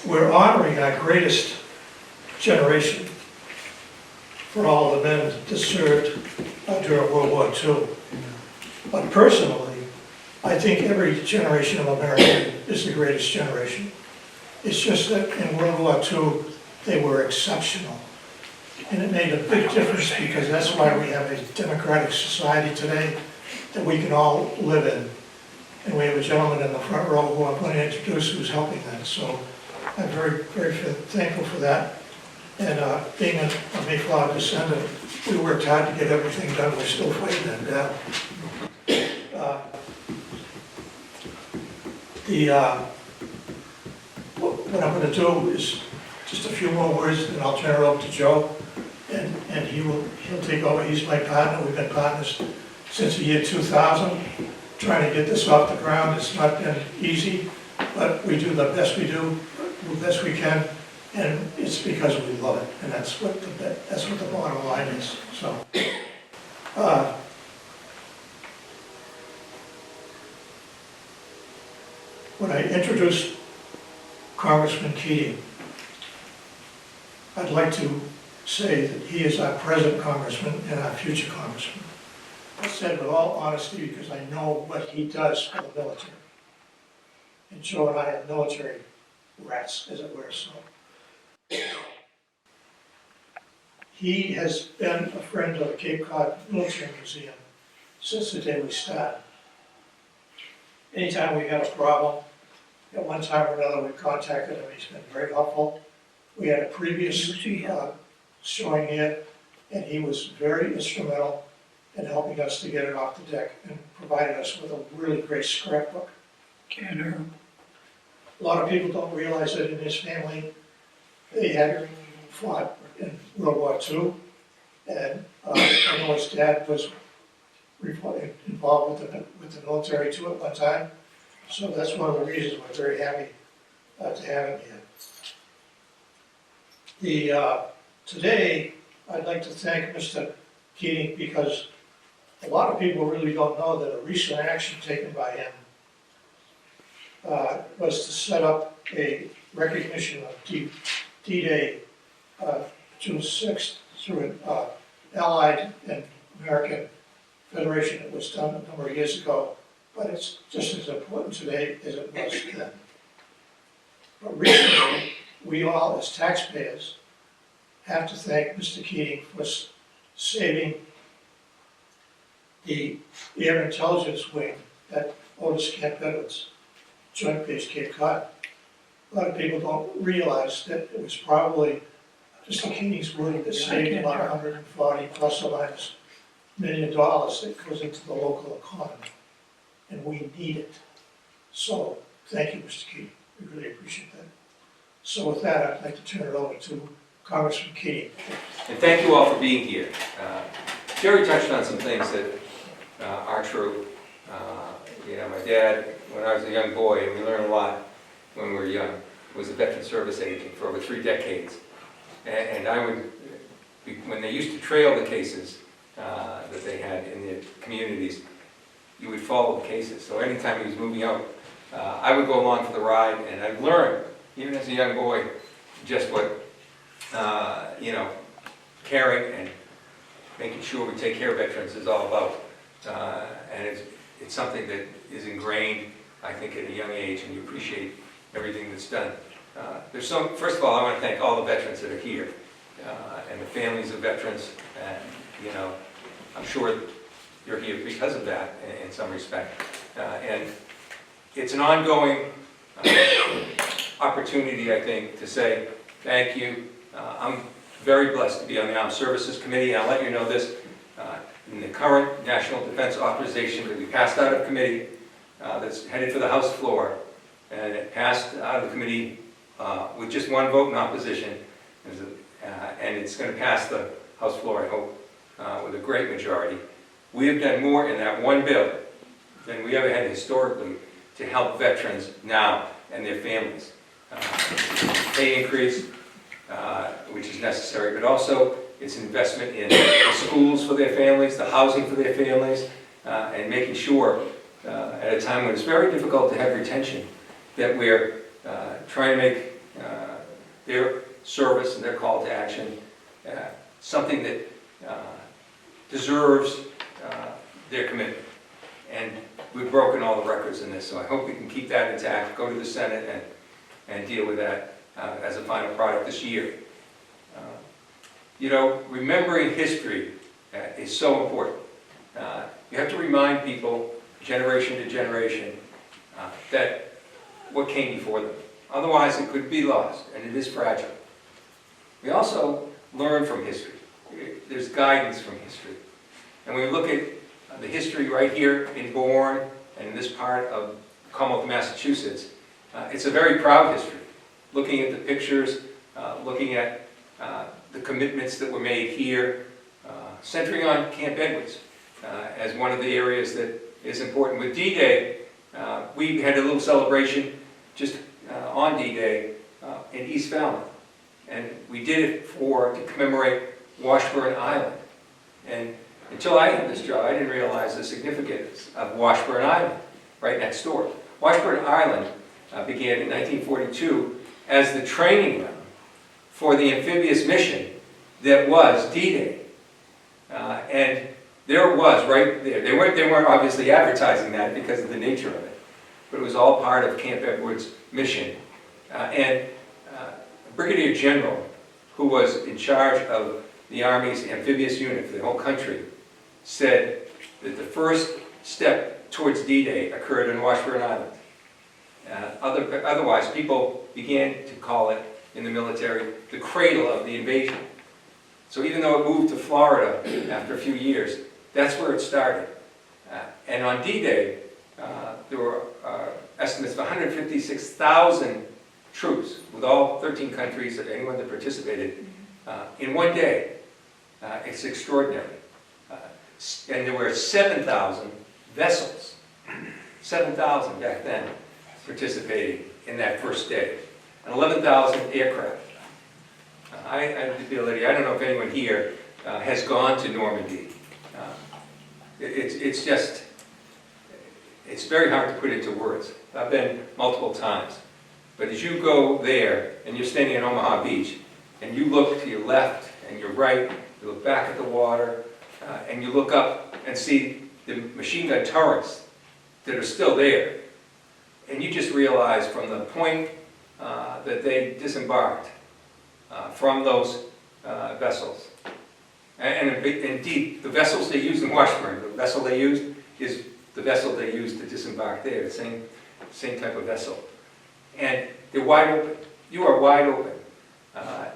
we're honoring our greatest generation for all the men that served during World War II. But personally, I think every generation of American is the greatest generation. It's just that in World War II, they were exceptional. And it made a big difference because that's why we have a democratic society today that we can all live in. And we have a gentleman in the front row who I'm going to introduce who's helping that. So I'm very, very thankful for that. And being a Mayflower descendant, we worked hard to get everything done. We're still fighting that battle. What I'm going to do is just a few more words, and I'll turn it over to Joe, and he'll take over. He's my partner. We've been partners since the year 2000, trying to get this off the ground. It's not been easy, but we do the best we do, the best we can, and it's because we love it, and that's what the bottom line is. So. When I introduced Congressman Keating, I'd like to say that he is our present congressman and our future congressman. I said with all honesty because I know what he does for the military. And Joe and I are military rats, as it were, so. He has been a friend of the Cape Cod Military Museum since the day we started. Anytime we had a problem, at one time or another, we contacted him. He's been very helpful. We had a previous showing here, and he was very instrumental in helping us to get it off the deck and provided us with a really great scrapbook. A lot of people don't realize that in his family, they had fought in World War II, and I know his dad was involved with the military too at one time. So that's one of the reasons we're very happy to have him here. Today, I'd like to thank Mr. Keating because a lot of people really don't know that a recent action taken by him was to set up a recognition of D-Day, June 6th, through an Allied and American Federation. It was done a number of years ago. But it's just as important today as it was then. But recently, we all, as taxpayers, have to thank Mr. Keating for saving the Air Intelligence Wing at Otis Camp Edwards, Joint Base Cape Cod. A lot of people don't realize that it was probably Mr. Keating's wing that saved about 140 plus or minus $1 million that goes into the local economy. And we need it. So, thank you, Mr. Keating. We really appreciate that. So with that, I'd like to turn it over to Congressman Keating. And thank you all for being here. Jerry touched on some things that are true. My dad, when I was a young boy, and we learned a lot when we were young, was a veteran service agent for over 3 decades. And I would, when they used to trail the cases that they had in the communities, you would follow the cases. So anytime he was moving out, I would go along for the ride, and I'd learn, even as a young boy, just what, caring and making sure we take care of veterans is all about. And it's something that is ingrained, I think, at a young age, and you appreciate everything that's done. First of all, I want to thank all the veterans that are here, and the families of veterans, and, I'm sure you're here because of that in some respect. And it's an ongoing opportunity, I think, to say thank you. I'm very blessed to be on the Armed Services Committee, and I'll let you know this. In the current National Defense Authorization that we passed out of committee, that's headed for the House floor, and it passed out of the committee with just 1 vote in opposition, and it's going to pass the House floor, I hope, with a great majority. We have done more in that one bill than we ever had historically to help veterans now and their families. Pay increase, which is necessary, but also it's an investment in the schools for their families, the housing for their families, and making sure at a time when it's very difficult to have retention that we're trying to make their service and their call to action, something that deserves their commitment. And we've broken all the records in this, so I hope we can keep that intact, go to the Senate and deal with that as a final product this year. You know, remembering history is so important. You have to remind people, generation to generation, that what came before them. Otherwise, it could be lost, and it is fragile. We also learn from history. There's guidance from history. And when we look at the history right here in Bourne and in this part of Commonwealth, Massachusetts, it's a very proud history. Looking at the pictures, looking at the commitments that were made here, centering on Camp Edwards as one of the areas that is important. With D-Day, we had a little celebration just on D-Day in East Falmouth. And we did it to commemorate Washburn Island. And until I had this job, I didn't realize the significance of Washburn Island, right next door. Washburn Island began in 1942 as the training ground for the amphibious mission that was D-Day. And there it was, right there. They weren't obviously advertising that because of the nature of it, but it was all part of Camp Edwards' mission. And a brigadier general who was in charge of the Army's amphibious unit for the whole country said that the first step towards D-Day occurred on Washburn Island. Otherwise, people began to call it, in the military, the cradle of the invasion. So even though it moved to Florida after a few years, that's where it started. And on D-Day, there were estimates of 156,000 troops with all 13 countries, anyone that participated, in one day. It's extraordinary. And there were 7,000 vessels, 7,000 back then, participating in that first day, and 11,000 aircraft. I have the ability, I don't know if anyone here has gone to Normandy. It's just, it's very hard to put into words. I've been multiple times. But as you go there, and you're standing in Omaha Beach, and you look to your left and your right, you look back at the water, and you look up and see the machine gun turrets that are still there. And you just realize from the point that they disembarked from those vessels. And indeed, the vessels they used in Washburn, the vessel they used is the vessel they used to disembark there, the same type of vessel. And they're wide open. You are wide open.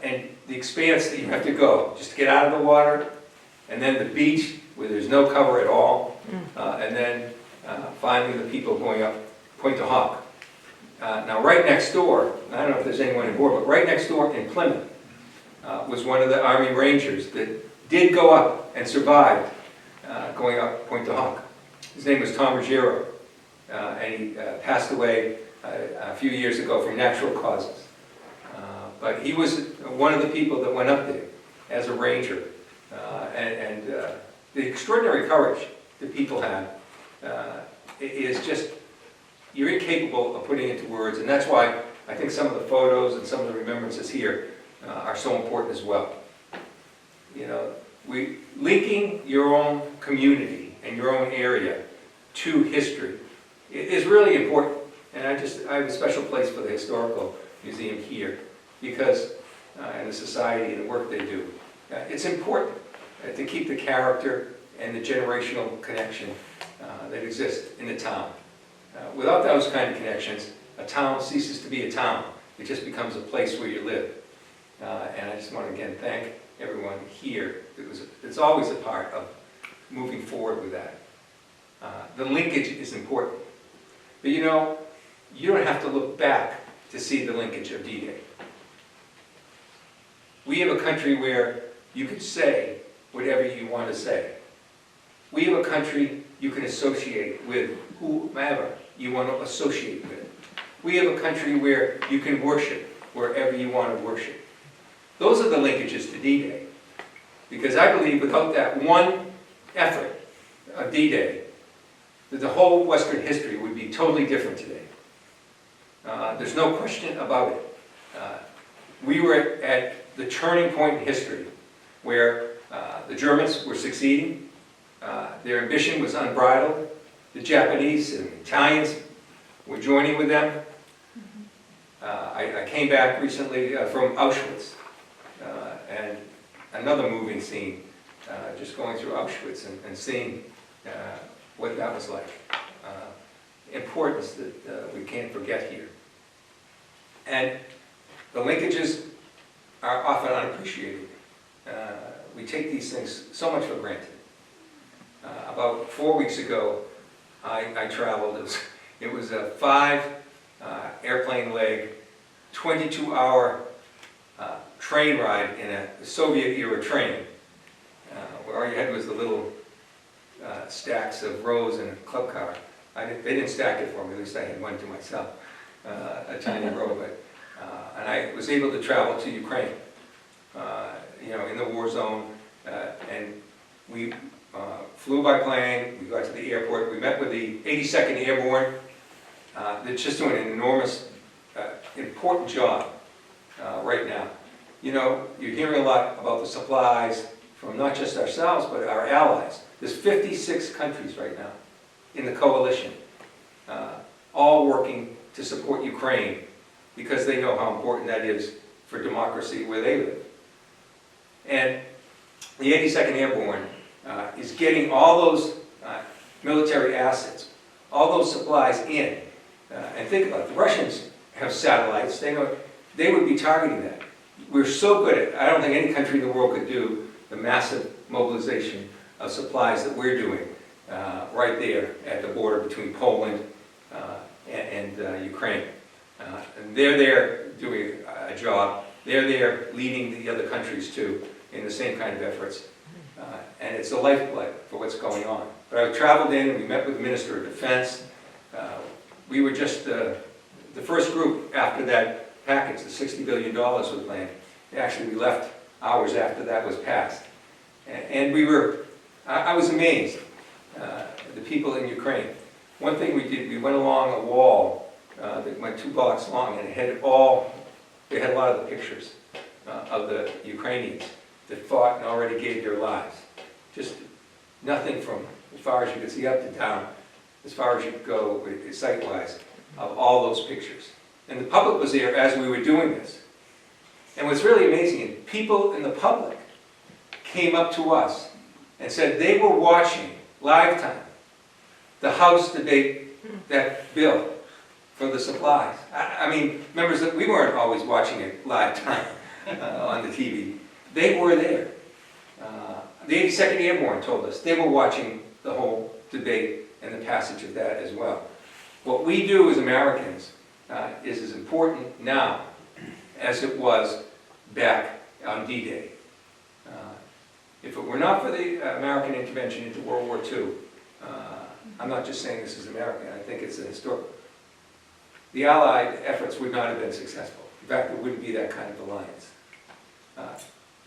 And the expanse that you have to go, just to get out of the water, and then the beach where there's no cover at all, and then finally the people going up Point to Hawk. Now right next door, I don't know if there's anyone on board, but right next door in Plymouth was one of the Army Rangers that did go up and survived going up Point to Hawk. His name was Tom Ruggiero, and he passed away a few years ago from natural causes. But he was one of the people that went up there as a ranger. And the extraordinary courage that people have is just, you're incapable of putting into words. And that's why I think some of the photos and some of the remembrances here are so important as well. You know, linking your own community and your own area to history is really important. And I have a special place for the Historical Museum here because, and the society and the work they do. It's important to keep the character and the generational connection that exists in the town. Without those kind of connections, a town ceases to be a town. It just becomes a place where you live. And I just want to again thank everyone here. It's always a part of moving forward with that. The linkage is important. But you know, you don't have to look back to see the linkage of D-Day. We have a country where you can say whatever you want to say. We have a country you can associate with whomever you want to associate with. We have a country where you can worship wherever you want to worship. Those are the linkages to D-Day. Because I believe without that one effort of D-Day, that the whole Western history would be totally different today. There's no question about it. we were at the turning point in history where the Germans were succeeding, their ambition was unbridled, the Japanese and Italians were joining with them. I came back recently from Auschwitz, and another moving scene, just going through Auschwitz and seeing what that was like. Importance that we can't forget here. And the linkages are often unappreciated. We take these things so much for granted. About 4 weeks ago, I traveled. It was a 5 airplane leg, 22-hour train ride in a Soviet-era train, where all you had was the little stacks of rows in a club car. They didn't stack it for me, at least I had one to myself, a tiny row. And I was able to travel to Ukraine, in the war zone, and we flew by plane. We got to the airport. We met with the 82nd Airborne. They're just doing an enormous, important job right now. You're hearing a lot about the supplies from not just ourselves, but our allies. There's 56 countries right now in the coalition, all working to support Ukraine because they know how important that is for democracy where they live. And the 82nd Airborne is getting all those military assets, all those supplies in. And think about it, the Russians have satellites, they would be targeting that. We're so good at, I don't think any country in the world could do the massive mobilization of supplies that we're doing right there at the border between Poland and Ukraine. And they're there doing a job. They're there leading the other countries too in the same kind of efforts. And it's a lifeblood for what's going on. But I traveled in and we met with the Minister of Defense. We were just the first group after that package, the $60 billion was planned. Actually, we left hours after that was passed. And I was amazed, the people in Ukraine. One thing we did, we went along a wall that went 2 blocks long, and they had a lot of the pictures of the Ukrainians that fought and already gave their lives. Just nothing from as far as you could see up to down, as far as you could go sight-wise, of all those pictures. And the public was there as we were doing this. And what's really amazing, people in the public came up to us and said they were watching live time the House debate that bill for the supplies. I mean, members, that we weren't always watching it live time on the TV. They were there. The 82nd Airborne told us they were watching the whole debate and the passage of that as well. What we do as Americans is as important now as it was back on D-Day. If it were not for the American intervention into World War II, I'm not just saying this is American, I think it's a historical. The Allied efforts would not have been successful. In fact, there wouldn't be that kind of alliance.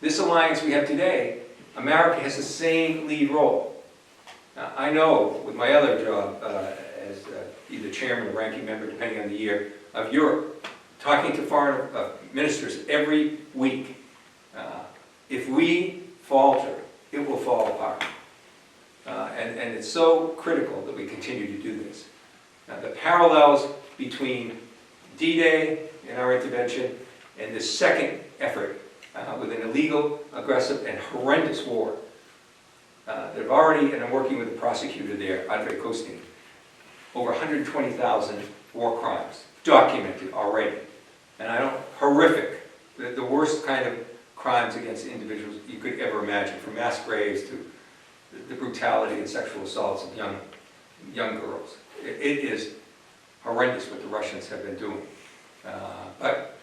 This alliance we have today, America has the same lead role. I know with my other job as either chairman or ranking member, depending on the year, of Europe, talking to foreign ministers every week, if we falter, it will fall apart. And it's so critical that we continue to do this. The parallels between D-Day and our intervention and the second effort with an illegal, aggressive, and horrendous war that have already, and I'm working with the prosecutor there, Andrei Kostin, over 120,000 war crimes documented already. And horrific, the worst kind of crimes against individuals you could ever imagine, from mass graves to the brutality and sexual assaults of young girls. It is horrendous what the Russians have been doing. But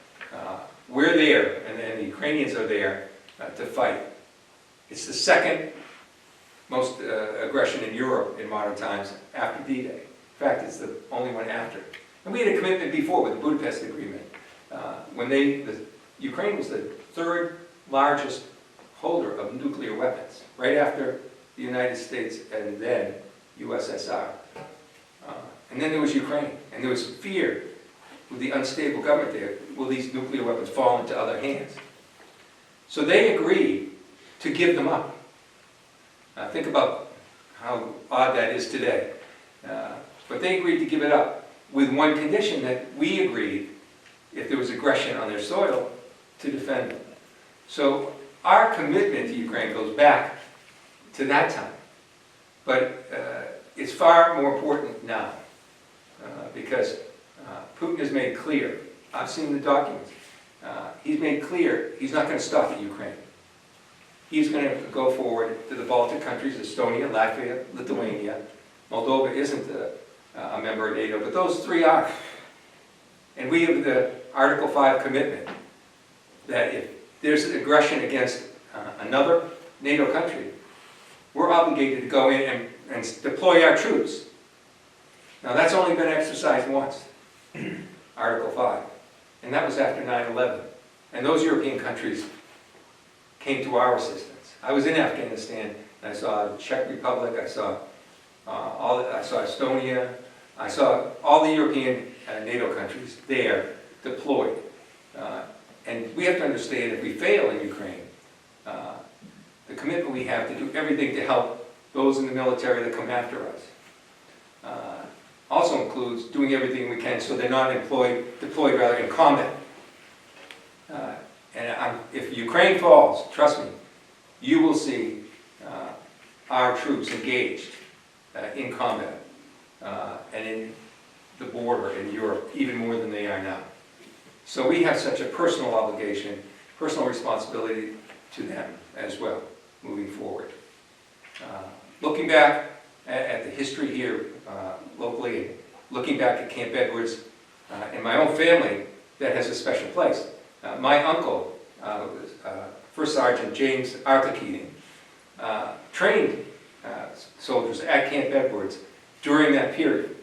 we're there, and the Ukrainians are there to fight. It's the second most aggression in Europe in modern times after D-Day. In fact, it's the only one after. And we had a commitment before with the Budapest Agreement. When Ukraine was the third largest holder of nuclear weapons, right after the United States and then USSR. And then there was Ukraine, and there was fear with the unstable government there, will these nuclear weapons fall into other hands? So they agreed to give them up. Think about how odd that is today. But they agreed to give it up with one condition, that we agreed, if there was aggression on their soil, to defend them. So our commitment to Ukraine goes back to that time. But it's far more important now because Putin has made clear, I've seen the documents, he's made clear he's not going to stop at Ukraine. He's going to go forward to the Baltic countries, Estonia, Latvia, Lithuania. Moldova isn't a member of NATO, but those three are. And we have the Article 5 commitment that if there's aggression against another NATO country, we're obligated to go in and deploy our troops. Now that's only been exercised once, Article 5, and that was after 9/11. And those European countries came to our assistance. I was in Afghanistan, and I saw the Czech Republic, I saw Estonia, I saw all the European NATO countries there deployed. And we have to understand, if we fail in Ukraine, the commitment we have to do everything to help those in the military that come after us. Also includes doing everything we can so they're not deployed rather in combat. If Ukraine falls, trust me, you will see our troops engaged in combat and in the border in Europe, even more than they are now. So we have such a personal obligation, personal responsibility to them as well, moving forward. Looking back at the history here locally, looking back at Camp Edwards and my own family, that has a special place. My uncle, First Sergeant James Arthur Keating, trained soldiers at Camp Edwards during that period.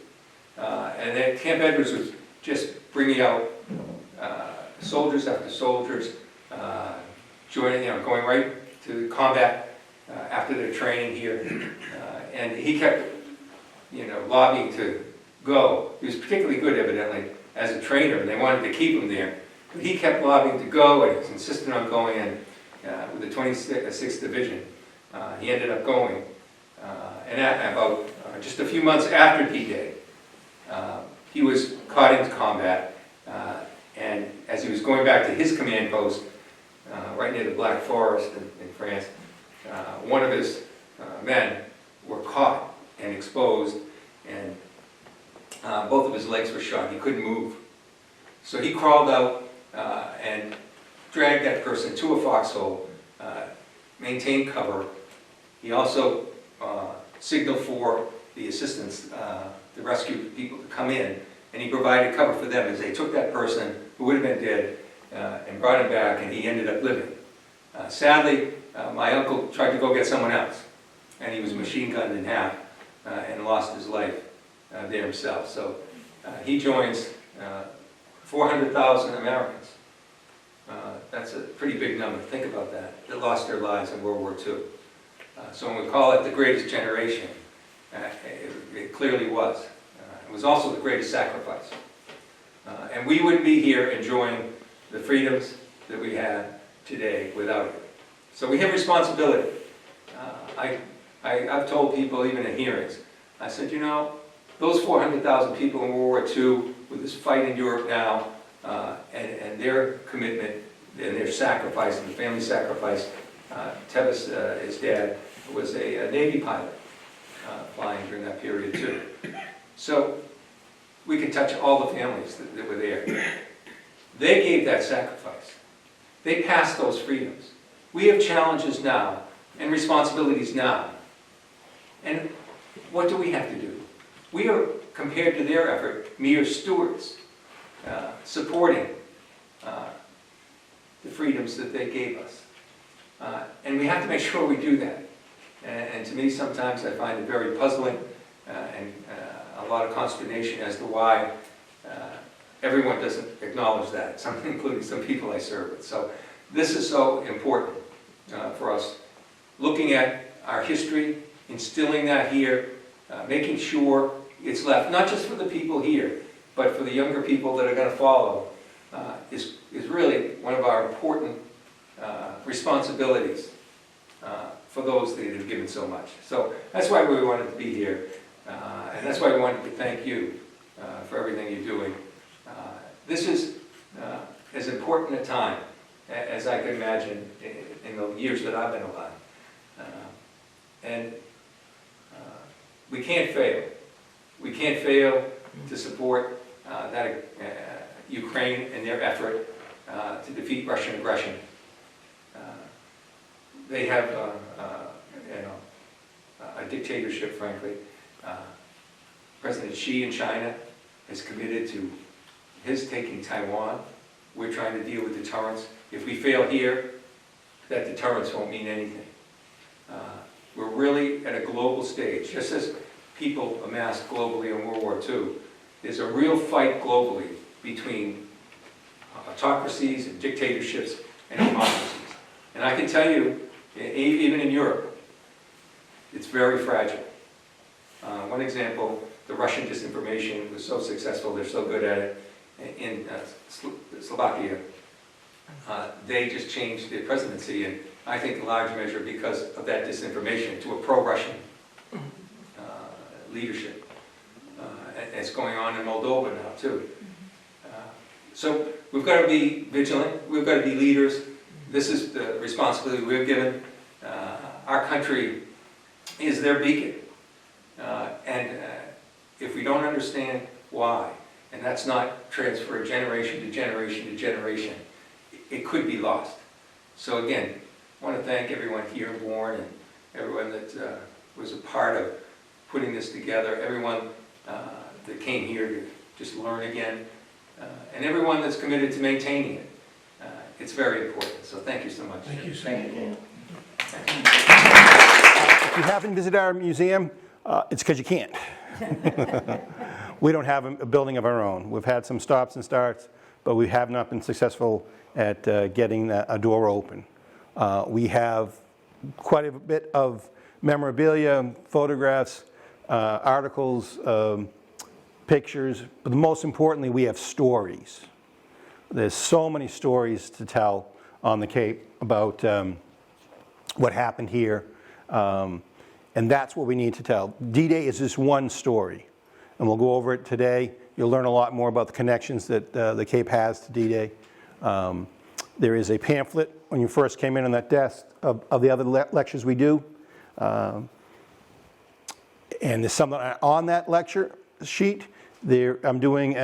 And then Camp Edwards was just bringing out soldiers after soldiers, going right to combat after their training here. And he kept, lobbying to go. He was particularly good, evidently, as a trainer, and they wanted to keep him there. But he kept lobbying to go, and he was insistent on going in with the 26th Division. He ended up going. And about just a few months after D-Day, he was caught into combat, and as he was going back to his command post, right near the Black Forest in France, one of his men were caught and exposed, and both of his legs were shot. He couldn't move. So he crawled out and dragged that person to a foxhole, maintained cover. He also signaled for the assistance, the rescue people to come in, and he provided cover for them as they took that person who would have been dead and brought him back, and he ended up living. Sadly, my uncle tried to go get someone else, and he was machine gunned in half and lost his life there himself. So he joins 400,000 Americans. That's a pretty big number. Think about that lost their lives in World War II. So when we call it the greatest generation, it clearly was. It was also the greatest sacrifice. And we wouldn't be here enjoying the freedoms that we have today without it. So we have responsibility. I've told people, even in hearings, I said, those 400,000 people in World War II, with this fight in Europe now, and their commitment and their sacrifice, and the family sacrifice, Tevis, his dad, was a Navy pilot flying during that period too. So we can touch all the families that were there. They gave that sacrifice. They passed those freedoms. We have challenges now and responsibilities now. And what do we have to do? We are, compared to their effort, mere stewards, supporting the freedoms that they gave us. And we have to make sure we do that. And to me, sometimes I find it very puzzling and a lot of consternation as to why everyone doesn't acknowledge that, including some people I serve with. So this is so important for us, looking at our history, instilling that here, making sure it's left, not just for the people here, but for the younger people that are going to follow, is really one of our important responsibilities for those that have given so much. So that's why we wanted to be here, and that's why we wanted to thank you for everything you're doing. This is as important a time as I can imagine in the years that I've been alive. And we can't fail. We can't fail to support Ukraine and their effort to defeat Russian aggression. They have a dictatorship, frankly. President Xi in China is committed to his taking Taiwan. We're trying to deal with deterrence. If we fail here, that deterrence won't mean anything. We're really at a global stage. Just as people amassed globally in World War II, there's a real fight globally between autocracies and dictatorships and democracies. And I can tell you, even in Europe, it's very fragile. One example, the Russian disinformation was so successful, they're so good at it, in Slovakia. They just changed their presidency, and I think in large measure because of that disinformation, to a pro-Russian leadership. And it's going on in Moldova now, too. So we've got to be vigilant, we've got to be leaders. This is the responsibility we're given. Our country is their beacon. And if we don't understand why, and that's not transferred generation to generation to generation, it could be lost. So again, I want to thank everyone here in Bourne and everyone that was a part of putting this together, everyone that came here to just learn again, and everyone that's committed to maintaining it. It's very important, so thank you so much. Thank you, Thank you. If you haven't visited our museum, it's because you can't. We don't have a building of our own. We've had some stops and starts, but we have not been successful at getting a door open. We have quite a bit of memorabilia, photographs, articles, pictures, but most importantly, we have stories. There's so many stories to tell on the Cape about what happened here, and that's what we need to tell. D-Day is just one story, and we'll go over it today. You'll learn a lot more about the connections that the Cape has to D-Day. There is a pamphlet when you first came in on that desk of the other lectures we do, and there's something on that lecture sheet. I'm doing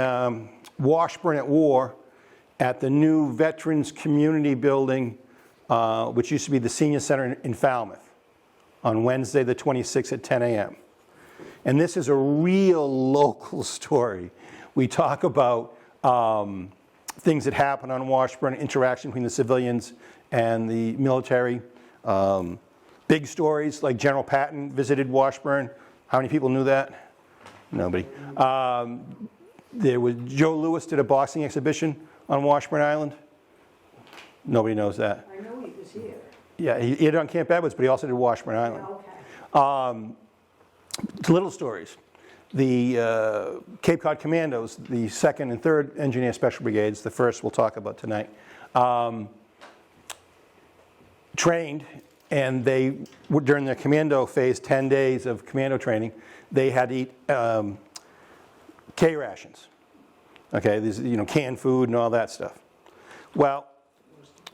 Washburn at War at the new Veterans Community Building, which used to be the Senior Center in Falmouth, on Wednesday the 26th at 10 a.m. And this is a real local story. We talk about things that happen on Washburn, interaction between the civilians and the military. Big stories like General Patton visited Washburn. How many people knew that? Nobody. There was Joe Louis did a boxing exhibition on Washburn Island. Nobody knows that. I know he was here. Yeah, he did on Camp Edwards, but he also did Washburn Island. Okay. Little stories. The Cape Cod Commandos, the 2nd and 3rd Engineer Special Brigades, the 1st we'll talk about tonight, trained, and they, during their commando phase, 10 days of commando training, they had to eat K rations. Okay, these, canned food and all that stuff. Well,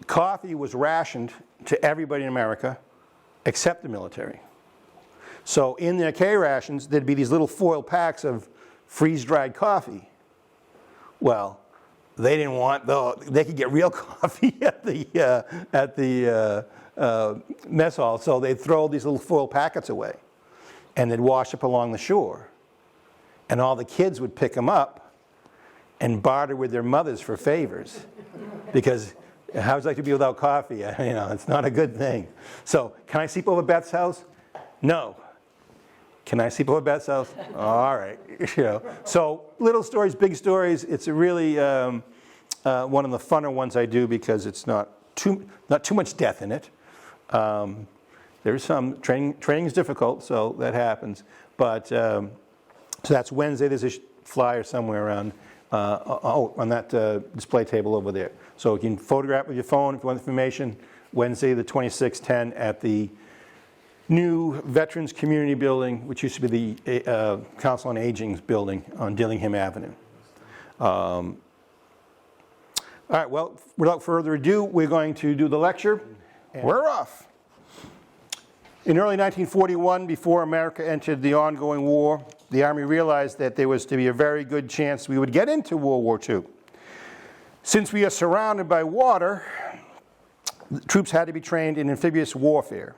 coffee was rationed to everybody in America except the military. So in their K rations, there'd be these little foil packs of freeze-dried coffee. Well, they didn't want they could get real coffee at the mess hall, so they'd throw these little foil packets away, and they'd wash up along the shore, and all the kids would pick them up and barter with their mothers for favors, because how would you like to be without coffee? It's not a good thing. So, can I sleep over Beth's house? No. Can I sleep over Beth's house? All right. So little stories, big stories. It's a really one of the funner ones I do because it's not too much death in it. There's some training is difficult, so that happens. But so that's Wednesday. There's a flyer somewhere around, on that display table over there. So you can photograph with your phone if you want information. Wednesday, the 26th, 10 at the new Veterans Community Building, which used to be the Council on Aging's building on Dillingham Avenue. All right, well, without further ado, we're going to do the lecture. We're off. In early 1941, before America entered the ongoing war, the Army realized that there was to be a very good chance we would get into World War II. Since we are surrounded by water, the troops had to be trained in amphibious warfare.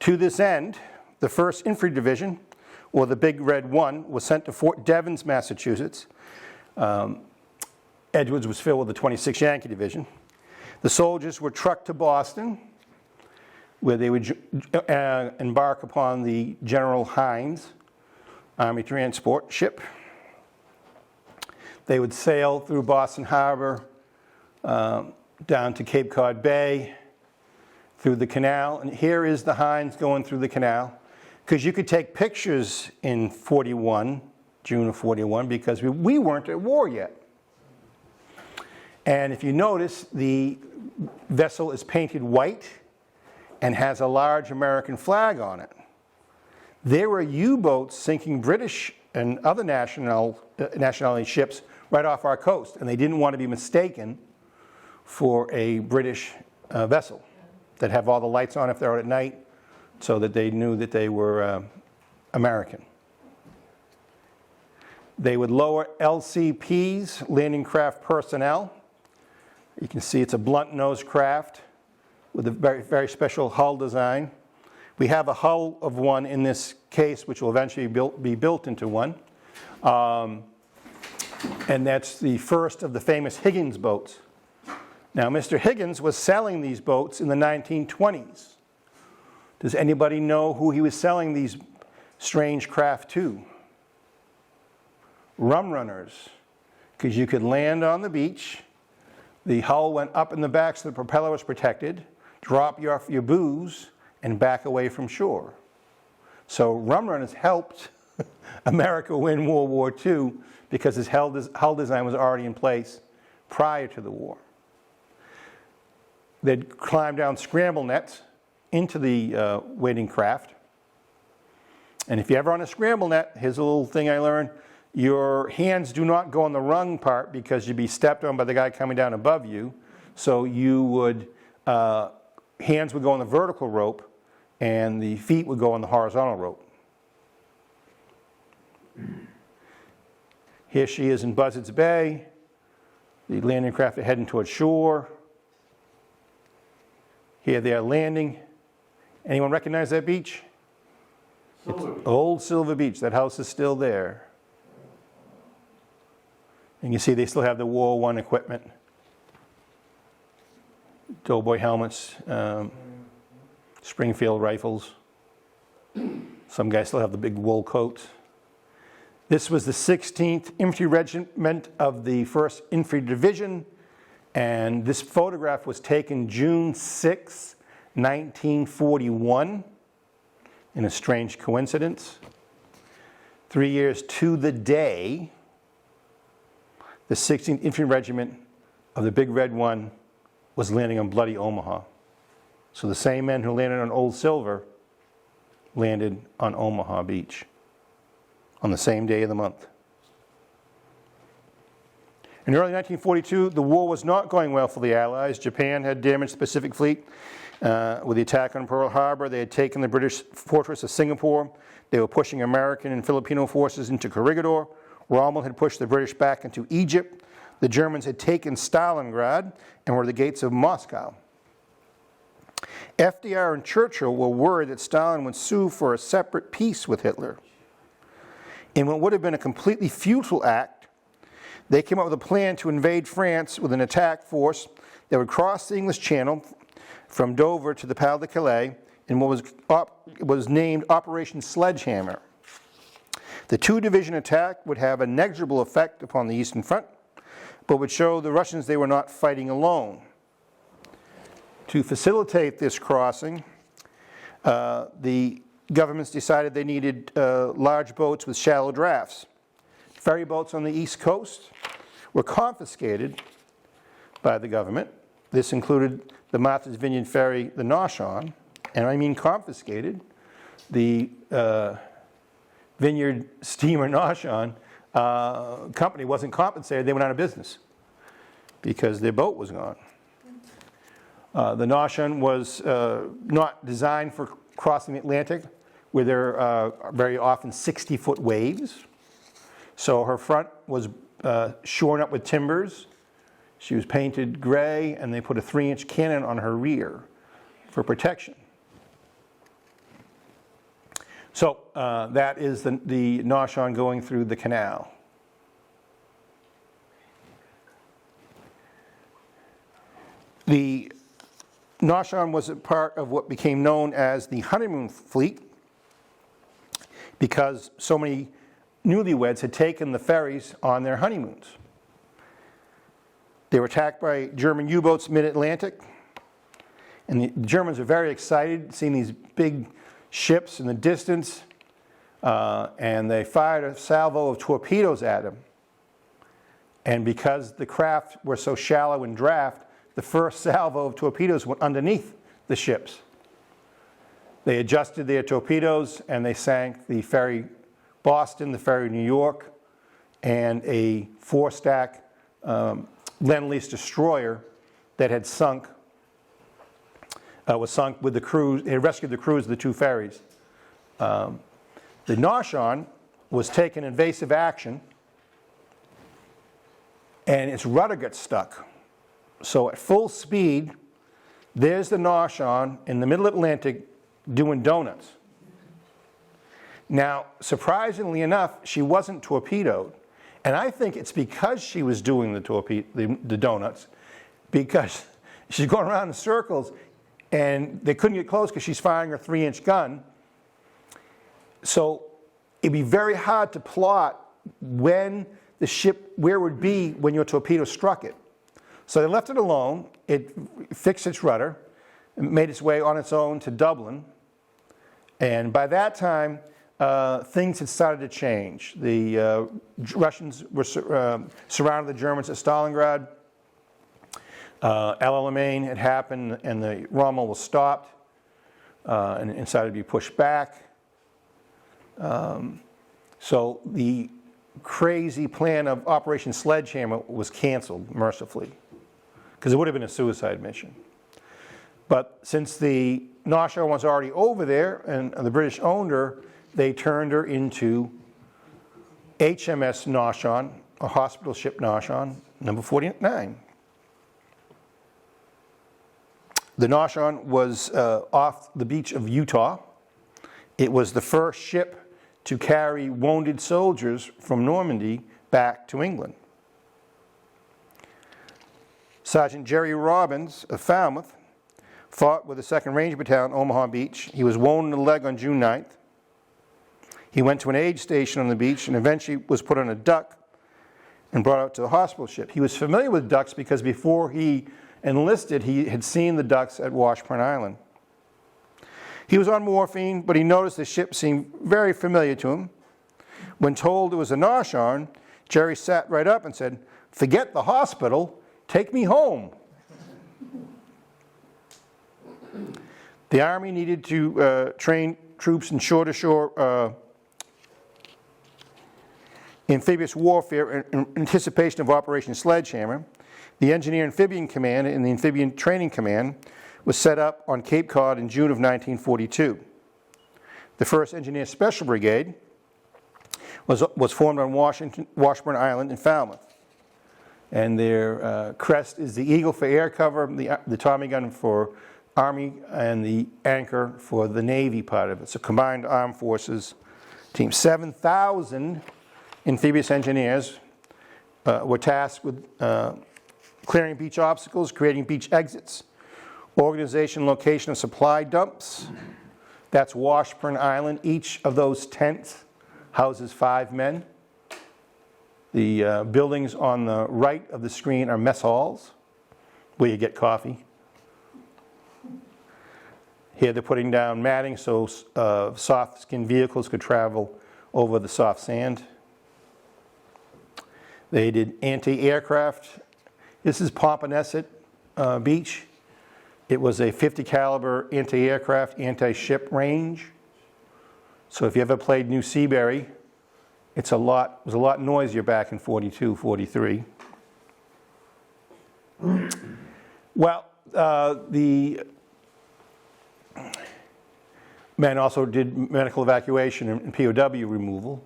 To this end, the 1st Infantry Division, or the Big Red One, was sent to Fort Devens, Massachusetts. Edwards was filled with the 26th Yankee Division. The soldiers were trucked to Boston, where they would embark upon the General Hines Army transport ship. They would sail through Boston Harbor, down to Cape Cod Bay, through the canal. And here is the Hines going through the canal. Because you could take pictures in 41, June of 41, because we weren't at war yet. And if you notice, the vessel is painted white and has a large American flag on it. There were U-boats sinking British and other nationality ships right off our coast, and they didn't want to be mistaken for a British vessel that have all the lights on if they're out at night, so that they knew that they were American. They would lower LCPs, landing craft personnel. You can see it's a blunt-nosed craft with a very, very special hull design. We have a hull of one in this case, which will eventually be built into one. And that's the first of the famous Higgins boats. Now, Mr. Higgins was selling these boats in the 1920s. Does anybody know who he was selling these strange craft to? Rum runners, because you could land on the beach, the hull went up in the back so the propeller was protected, drop you off your booze, and back away from shore. So rum runners helped America win World War II because his hull design was already in place prior to the war. They'd climb down scramble nets into the waiting craft. And if you're ever on a scramble net, here's a little thing I learned. Your hands do not go on the rung part because you'd be stepped on by the guy coming down above you. So you would, hands would go on the vertical rope and the feet would go on the horizontal rope. Here she is in Buzzards Bay. The landing craft are heading towards shore. Here they are landing. Anyone recognize that beach? It's Old Silver Beach. That house is still there. And you see they still have the War I equipment. Doughboy helmets, Springfield rifles. Some guys still have the big wool coats. This was the 16th Infantry Regiment of the 1st Infantry Division, and this photograph was taken June 6, 1941, in a strange coincidence. 3 years to the day, the 16th Infantry Regiment of the Big Red One was landing on Bloody Omaha. So the same men who landed on Old Silver landed on Omaha Beach on the same day of the month. In early 1942, the war was not going well for the Allies. Japan had damaged the Pacific Fleet with the attack on Pearl Harbor. They had taken the British fortress of Singapore. They were pushing American and Filipino forces into Corregidor. Rommel had pushed the British back into Egypt. The Germans had taken Stalingrad and were at the gates of Moscow. FDR and Churchill were worried that Stalin would sue for a separate peace with Hitler. In what would have been a completely futile act, they came up with a plan to invade France with an attack force that would cross the English Channel from Dover to the Pas de Calais in what was named Operation Sledgehammer. The two-division attack would have a negligible effect upon the Eastern Front, but would show the Russians they were not fighting alone. To facilitate this crossing, the governments decided they needed large boats with shallow drafts. ferry boats on the East Coast were confiscated by the government. This included the Martha's Vineyard ferry, the Noshon, and I mean confiscated. The Vineyard steamer Noshon company wasn't compensated. They went out of business because their boat was gone. The Noshon was not designed for crossing the Atlantic, where there are very often 60-foot waves. So her front was shorn up with timbers. She was painted gray, and they put a 3-inch cannon on her rear for protection. So that is the Noshon going through the canal. The Noshon was a part of what became known as the honeymoon fleet because so many newlyweds had taken the ferries on their honeymoons. They were attacked by German U-boats mid-Atlantic, and the Germans were very excited seeing these big ships in the distance, and they fired a salvo of torpedoes at them. And because the craft were so shallow in draft, the first salvo of torpedoes went underneath the ships. They adjusted their torpedoes and they sank the ferry Boston, the ferry New York, and a 4-stack Lend-Lease destroyer that had sunk, was sunk with the crews. It rescued the crews of the two ferries. The Noshon was taking invasive action, and its rudder got stuck. So at full speed, there's the Noshon in the middle Atlantic doing donuts. Now, surprisingly enough, she wasn't torpedoed. And I think it's because she was doing the donuts, because she's going around in circles, and they couldn't get close because she's firing her 3-inch gun. So it'd be very hard to plot when the ship, where it would be when your torpedo struck it. So they left it alone. It fixed its rudder, made its way on its own to Dublin. And by that time, things had started to change. The Russians were surrounded the Germans at Stalingrad. El Alamein had happened, and the Rommel was stopped and started to be pushed back. So the crazy plan of Operation Sledgehammer was canceled, mercifully, because it would have been a suicide mission. But since the Noshon was already over there and the British owned her, they turned her into HMS Noshon, a hospital ship Noshon, number 49. The Noshon was off the beach of Utah. It was the first ship to carry wounded soldiers from Normandy back to England. Sergeant Jerry Robbins of Falmouth fought with the 2nd Ranger Battalion, Omaha Beach. He was wounded in the leg on June 9th. He went to an aid station on the beach and eventually was put on a duck and brought out to the hospital ship. He was familiar with ducks because before he enlisted, he had seen the ducks at Washburn Island. He was on morphine, but he noticed the ship seemed very familiar to him. When told it was a Noshon, Jerry sat right up and said, "Forget the hospital, take me home." The Army needed to train troops in shore-to-shore amphibious warfare in anticipation of Operation Sledgehammer. The Engineer Amphibian Command and the Amphibian Training Command was set up on Cape Cod in June of 1942. The 1st Engineer Special Brigade was formed on Washburn Island in Falmouth. And their crest is the eagle for air cover, the Tommy gun for Army, and the anchor for the Navy part of it. It's a combined armed forces team. 7,000 amphibious engineers were tasked with clearing beach obstacles, creating beach exits, organization, location of supply dumps. That's Washburn Island. Each of those tents houses 5 men. The buildings on the right of the screen are mess halls, where you get coffee. Here they're putting down matting so soft-skinned vehicles could travel over the soft sand. They did anti-aircraft. This is Pompanesett Beach. It was a 50 caliber anti-aircraft, anti-ship range. So if you ever played New Seabury, it was a lot noisier back in 42, 43. Well, the men also did medical evacuation and POW removal.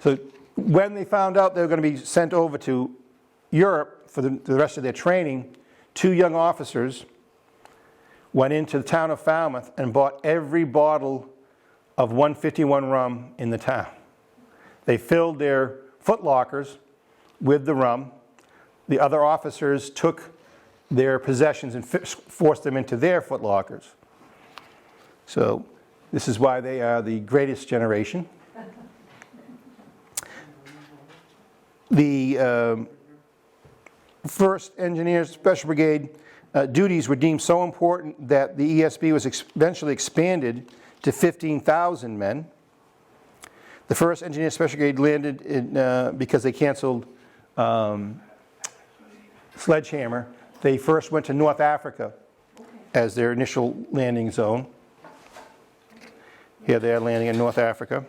So when they found out they were going to be sent over to Europe for the rest of their training, 2 young officers went into the town of Falmouth and bought every bottle of 151 rum in the town. They filled their footlockers with the rum. The other officers took their possessions and forced them into their footlockers. So this is why they are the greatest generation. The 1st Engineers Special Brigade duties were deemed so important that the ESB was eventually expanded to 15,000 men. The 1st Engineers Special Brigade landed in, because they canceled Sledgehammer. They first went to North Africa as their initial landing zone. Here they are landing in North Africa.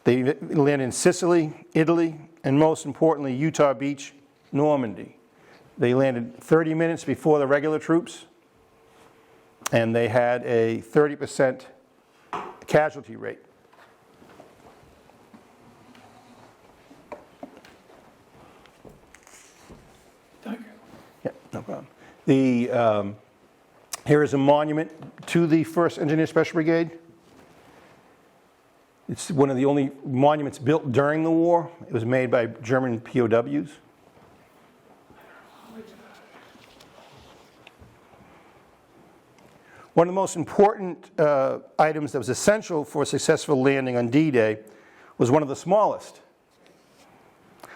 They landed in Sicily, Italy, and most importantly, Utah Beach, Normandy. They landed 30 minutes before the regular troops, and they had a 30% casualty rate. Thank you. Yeah, no problem. Here is a monument to the 1st Engineer Special Brigade. It's one of the only monuments built during the war. It was made by German POWs. One of the most important items that was essential for a successful landing on D-Day was one of the smallest.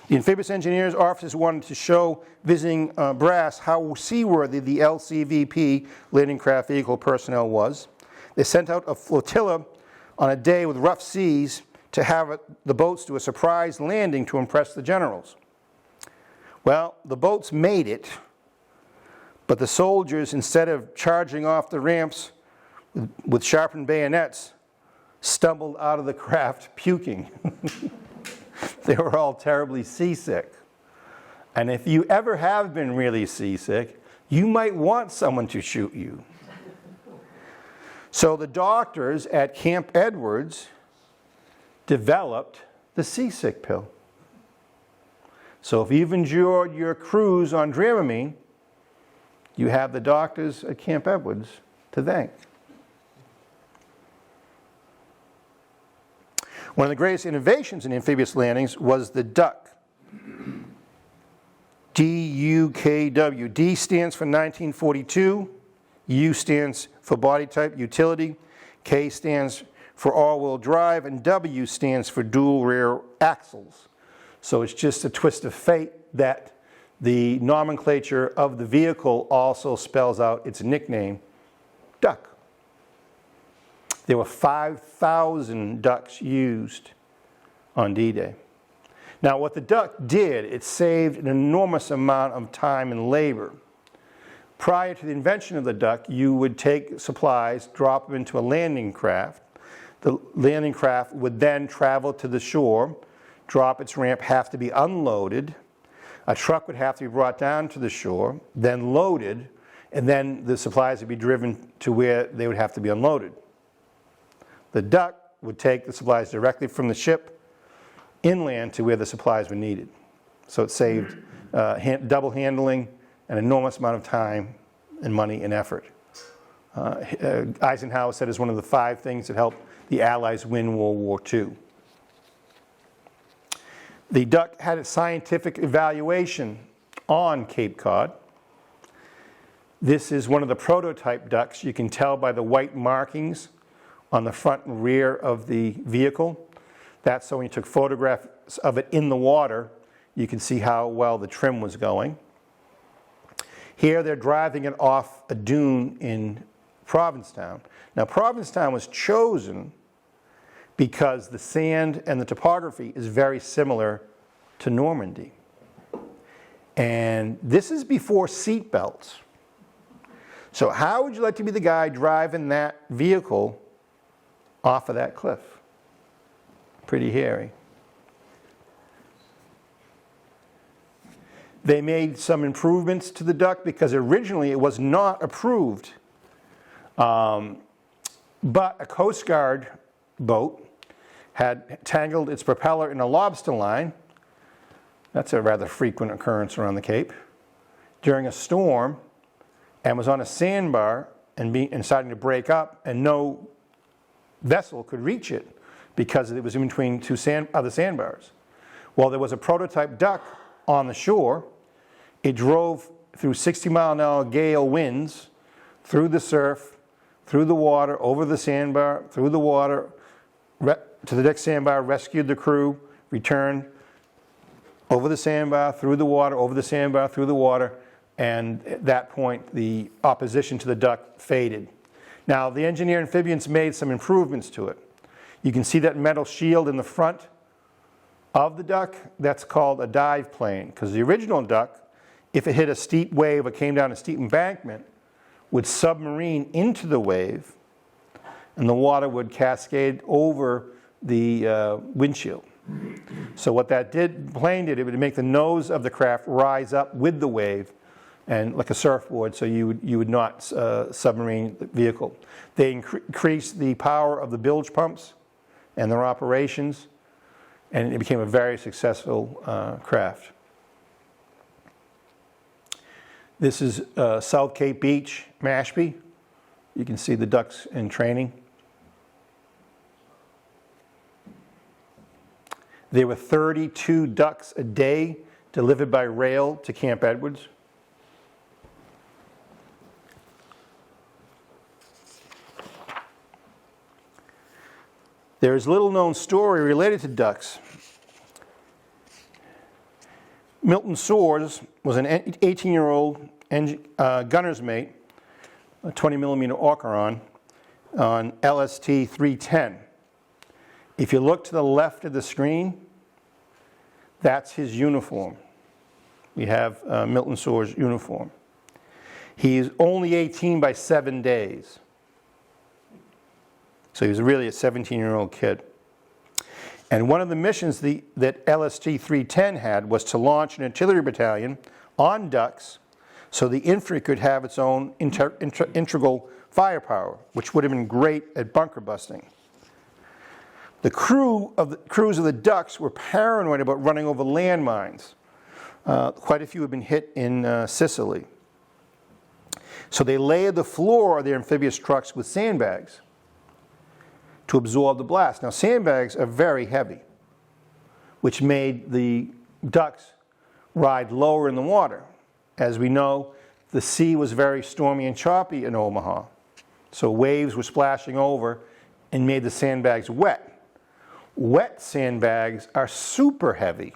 The amphibious engineers officers wanted to show visiting brass how seaworthy the LCVP landing craft vehicle personnel was. They sent out a flotilla on a day with rough seas to have the boats do a surprise landing to impress the generals. Well, the boats made it, but the soldiers, instead of charging off the ramps with sharpened bayonets, stumbled out of the craft puking. They were all terribly seasick. And if you ever have been really seasick, you might want someone to shoot you. So the doctors at Camp Edwards developed the seasick pill. So if you've endured your cruise on Dramamine, you have the doctors at Camp Edwards to thank. One of the greatest innovations in amphibious landings was the duck. D-U-K-W. D stands for 1942. U stands for body type, utility. K stands for all-wheel drive. And W stands for dual rear axles. So it's just a twist of fate that the nomenclature of the vehicle also spells out its nickname, duck. There were 5,000 ducks used on D-Day. Now what the duck did, it saved an enormous amount of time and labor. Prior to the invention of the duck, you would take supplies, drop them into a landing craft. The landing craft would then travel to the shore, drop its ramp, have to be unloaded. A truck would have to be brought down to the shore, then loaded, and then the supplies would be driven to where they would have to be unloaded. The duck would take the supplies directly from the ship inland to where the supplies were needed. So it saved double handling, an enormous amount of time and money and effort. Eisenhower said it's one of the 5 things that helped the Allies win World War II. The duck had a scientific evaluation on Cape Cod. This is one of the prototype ducks. You can tell by the white markings on the front and rear of the vehicle. That's so when you took photographs of it in the water, you can see how well the trim was going. Here they're driving it off a dune in Provincetown. Now Provincetown was chosen because the sand and the topography is very similar to Normandy. And this is before seat belts. So how would you like to be the guy driving that vehicle off of that cliff? Pretty hairy. They made some improvements to the duck because originally it was not approved. But a Coast Guard boat had tangled its propeller in a lobster line. That's a rather frequent occurrence around the Cape. During a storm, and was on a sandbar and starting to break up, and no vessel could reach it because it was in between two other sandbars. Well, there was a prototype duck on the shore. It drove through 60-mile-an-hour gale winds, through the surf, through the water, over the sandbar, through the water, to the next sandbar, rescued the crew, returned, over the sandbar, through the water, over the sandbar, through the water, and at that point, the opposition to the duck faded. Now, the engineer amphibians made some improvements to it. You can see that metal shield in the front of the duck. That's called a dive plane, because the original duck, if it hit a steep wave or came down a steep embankment, would submarine into the wave, and the water would cascade over the windshield. So what that plane did, it would make the nose of the craft rise up with the wave, and like a surfboard, so you would not submarine the vehicle. They increased the power of the bilge pumps and their operations, and it became a very successful craft. This is South Cape Beach, Mashpee. You can see the ducks in training. There were 32 ducks a day delivered by rail to Camp Edwards. There is little known story related to ducks. Milton Soares was an 18-year-old gunner's mate, a 20-millimeter Orcaron, on LST 310. If you look to the left of the screen, that's his uniform. We have Milton Soares' uniform. He's only 18 by 7 days. So he was really a 17-year-old kid. And one of the missions that LST 310 had was to launch an artillery battalion on ducks so the infantry could have its own integral firepower, which would have been great at bunker busting. The crews of the ducks were paranoid about running over landmines. Quite a few had been hit in Sicily. So they layered the floor of their amphibious trucks with sandbags to absorb the blast. Now, sandbags are very heavy, which made the ducks ride lower in the water. As we know, the sea was very stormy and choppy in Omaha, so waves were splashing over and made the sandbags wet. Wet sandbags are super heavy,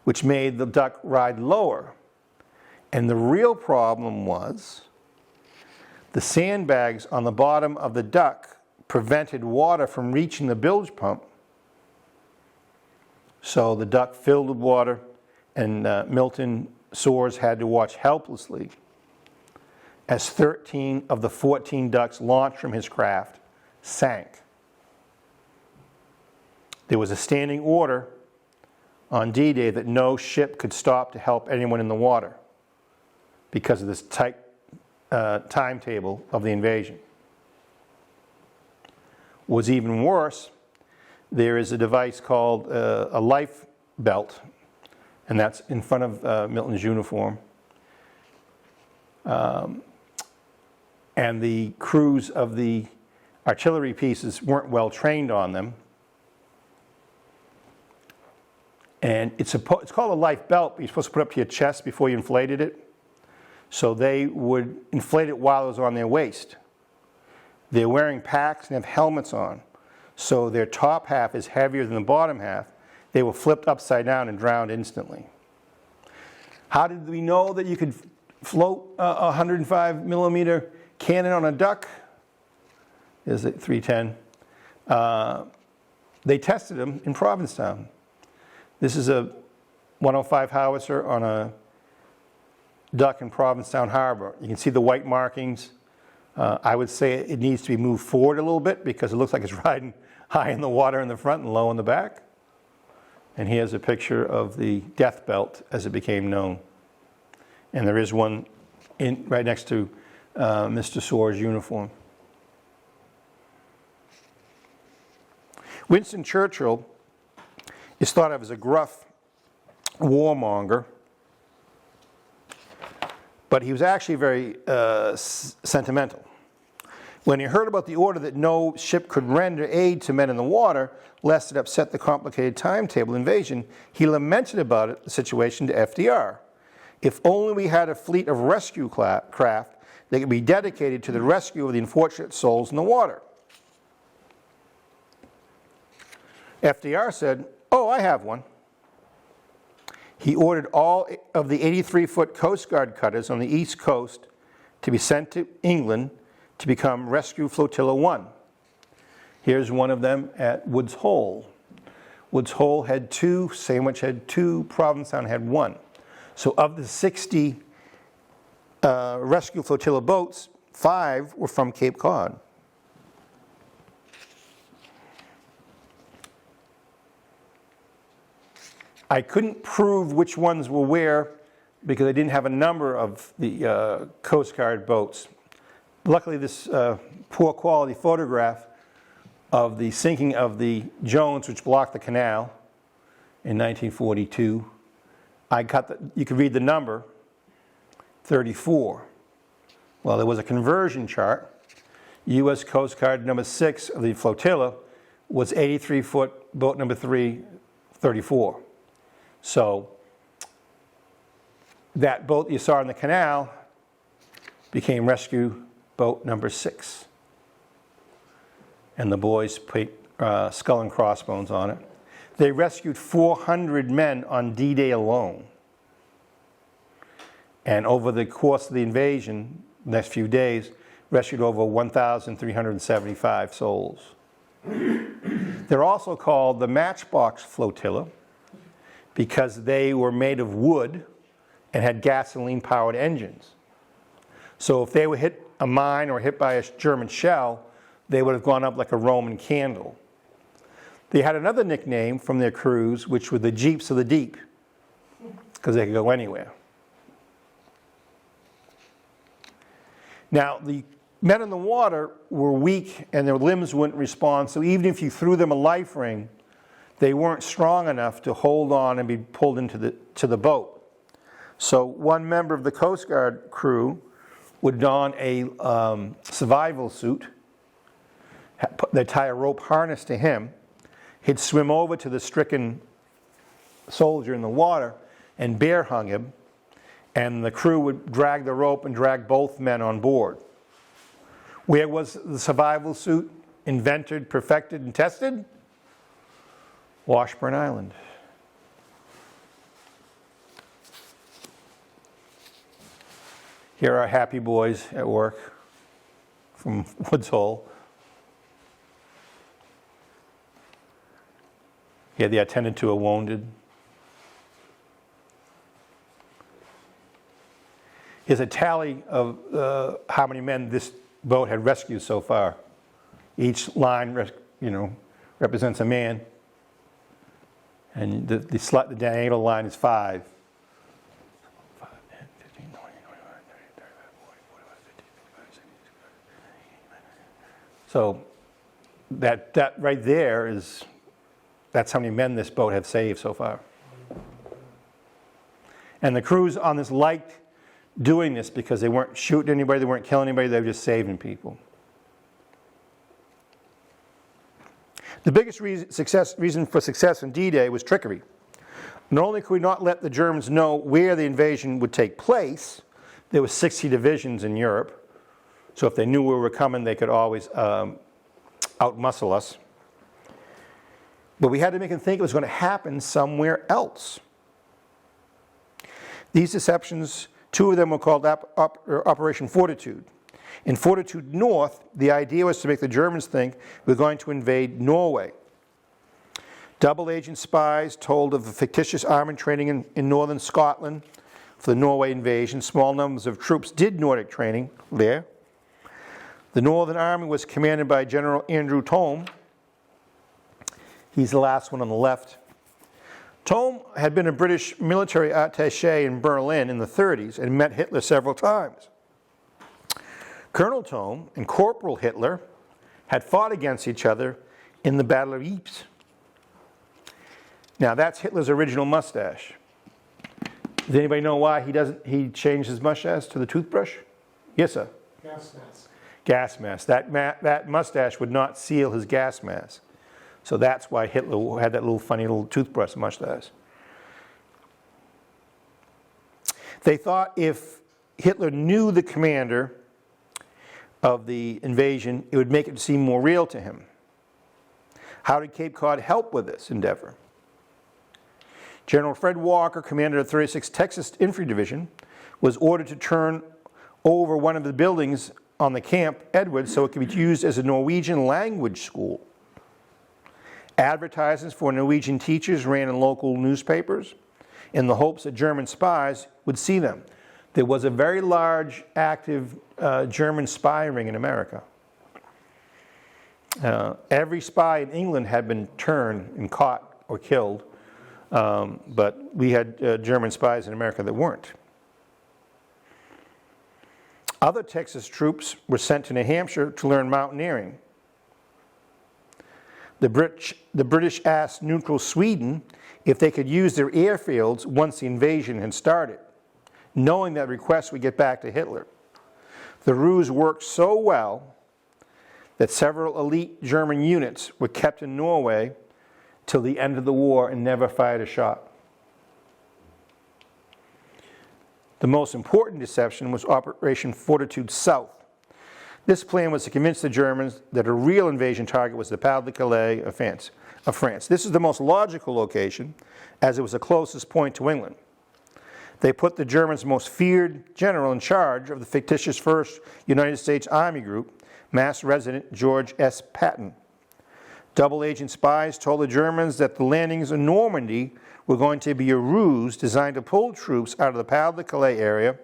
which made the duck ride lower. And the real problem was the sandbags on the bottom of the duck prevented water from reaching the bilge pump. So the duck filled with water, and Milton Soares had to watch helplessly as 13 of the 14 ducks launched from his craft sank. There was a standing order on D-Day that no ship could stop to help anyone in the water because of this tight timetable of the invasion. What's even worse, there is a device called a life belt, and that's in front of Milton's uniform. And the crews of the artillery pieces weren't well trained on them. And it's called a life belt, but you're supposed to put it up to your chest before you inflated it. So they would inflate it while it was on their waist. They're wearing packs and have helmets on. So their top half is heavier than the bottom half. They were flipped upside down and drowned instantly. How did we know that you could float a 105 millimeter cannon on a duck? Is it 310? they tested them in Provincetown. This is a 105 howitzer on a dock in Provincetown Harbor. You can see the white markings. I would say it needs to be moved forward a little bit because it looks like it's riding high in the water in the front and low in the back. And here's a picture of the death belt as it became known. And there is one right next to Mr. Soare's uniform. Winston Churchill is thought of as a gruff warmonger, but he was actually very sentimental. When he heard about the order that no ship could render aid to men in the water, lest it upset the complicated timetable invasion, he lamented about the situation to FDR. If only we had a fleet of rescue craft that could be dedicated to the rescue of the unfortunate souls in the water. FDR said, "Oh, I have one." He ordered all of the 83-foot Coast Guard cutters on the East Coast to be sent to England to become Rescue Flotilla 1. Here's one of them at Woods Hole. Woods Hole had 2, Sandwich had 2, Provincetown had 1. So of the 60 Rescue Flotilla boats, 5 were from Cape Cod. I couldn't prove which ones were where because I didn't have a number of the Coast Guard boats. Luckily, this poor quality photograph of the sinking of the Jones, which blocked the canal in 1942, you could read the number, 34. Well, there was a conversion chart. U.S. Coast Guard number 6 of the flotilla was 83-foot, boat number 3, 34. So that boat you saw in the canal became rescue boat number 6. And the boys put skull and crossbones on it. They rescued 400 men on D-Day alone. And over the course of the invasion, the next few days, rescued over 1,375 souls. They're also called the Matchbox Flotilla because they were made of wood and had gasoline-powered engines. So if they were hit a mine or hit by a German shell, they would have gone up like a Roman candle. They had another nickname from their crews, which were the Jeeps of the Deep, because they could go anywhere. Now, the men in the water were weak and their limbs wouldn't respond, so even if you threw them a life ring, they weren't strong enough to hold on and be pulled into the boat. So one member of the Coast Guard crew would don a survival suit. They'd tie a rope harness to him. He'd swim over to the stricken soldier in the water and bear hug him, and the crew would drag the rope and drag both men on board. Where was the survival suit invented, perfected, and tested? Washburn Island. Here are happy boys at work from Woods Hole. Here they attended to a wounded. Here's a tally of how many men this boat had rescued so far. Each line, represents a man, and the diagonal line is 5. 5, 10, 15, 20, 25, 30, 35, 40, 45, 50, 55, 60, 70. So that right there that's how many men this boat had saved so far. And the crews on this liked doing this because they weren't shooting anybody, they weren't killing anybody, they were just saving people. The biggest reason for success in D-Day was trickery. Not only could we not let the Germans know where the invasion would take place, there were 60 divisions in Europe, so if they knew we were coming, they could always outmuscle us. But we had to make them think it was going to happen somewhere else. These deceptions, 2 of them were called Operation Fortitude. In Fortitude North, the idea was to make the Germans think we were going to invade Norway. Double agent spies told of a fictitious army training in northern Scotland for the Norway invasion. Small numbers of troops did Nordic training there. The Northern Army was commanded by General Andrew Thome. He's the last one on the left. Thome had been a British military attaché in Berlin in the 30s and met Hitler several times. Colonel Thome and Corporal Hitler had fought against each other in the Battle of Ypres. Now that's Hitler's original mustache. Does anybody know why he changed his mustache to the toothbrush? Yes, sir. Gas mask. Gas mask. That mustache would not seal his gas mask. So that's why Hitler had that little funny little toothbrush mustache. They thought if Hitler knew the commander of the invasion, it would make it seem more real to him. How did Cape Cod help with this endeavor? General Fred Walker, commander of 36th Texas Infantry Division, was ordered to turn over one of the buildings on the Camp Edwards so it could be used as a Norwegian language school. Advertisements for Norwegian teachers ran in local newspapers in the hopes that German spies would see them. There was a very large active German spy ring in America. Every spy in England had been turned and caught or killed, but we had German spies in America that weren't. Other Texas troops were sent to New Hampshire to learn mountaineering. The British asked neutral Sweden if they could use their airfields once the invasion had started, knowing that requests would get back to Hitler. The ruse worked so well that several elite German units were kept in Norway till the end of the war and never fired a shot. The most important deception was Operation Fortitude South. This plan was to convince the Germans that a real invasion target was the Pas de Calais of France. This is the most logical location, as it was the closest point to England. They put the Germans' most feared general in charge of the fictitious 1st United States Army Group, Mass Resident George S. Patton. Double agent spies told the Germans that the landings in Normandy were going to be a ruse designed to pull troops out of the Pas de Calais area,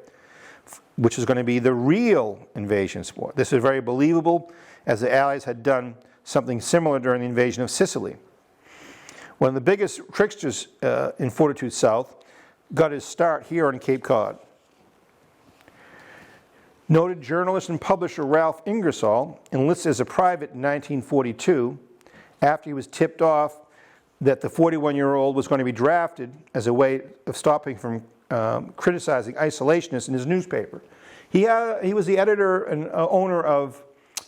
which is going to be the real invasion sport. This is very believable, as the Allies had done something similar during the invasion of Sicily. One of the biggest tricksters in Fortitude South got his start here on Cape Cod. Noted journalist and publisher Ralph Ingersoll enlisted as a private in 1942 after he was tipped off that the 41-year-old was going to be drafted as a way of stopping from criticizing isolationists in his newspaper. He was the editor and owner of